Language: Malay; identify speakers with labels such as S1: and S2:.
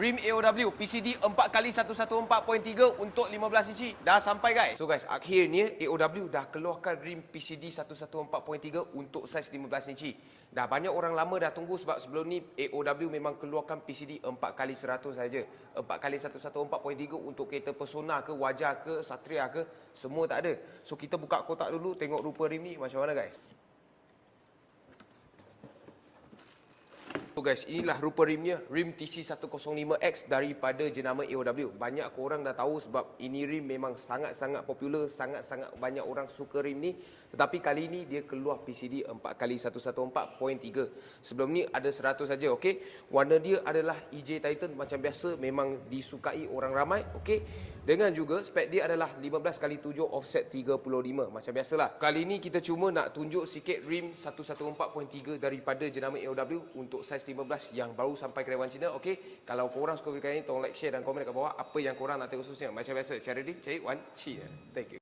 S1: Rim AOW PCD 4x114.3 untuk 15 inci dah sampai guys. So guys, akhirnya AOW dah keluarkan rim PCD 114.3 untuk saiz 15 inci. Dah banyak orang lama dah tunggu sebab sebelum ni AOW memang keluarkan PCD 4x100 saja. 4x114.3 untuk kereta Persona ke, Wajah ke, Satria ke, semua tak ada. So kita buka kotak dulu tengok rupa rim ni macam mana guys. So guys, inilah rupa rimnya, rim TC105X daripada jenama AOW. Banyak korang dah tahu sebab ini rim memang sangat-sangat popular, sangat-sangat banyak orang suka rim ni. Tetapi kali ini dia keluar PCD 4x114.3. Sebelum ni ada 100 saja, okey. Warna dia adalah EJ Titan macam biasa, memang disukai orang ramai, okey. Dengan juga spek dia adalah 15x7 offset 35 macam biasalah. Kali ini kita cuma nak tunjuk sikit rim 114.3 daripada jenama AOW untuk saiz 15 yang baru sampai ke Dewan Cina. Okey, kalau korang suka video ini tolong like, share dan komen kat bawah apa yang korang nak tengok khususnya. Macam biasa, cara ready, cari one, cheer. Thank you.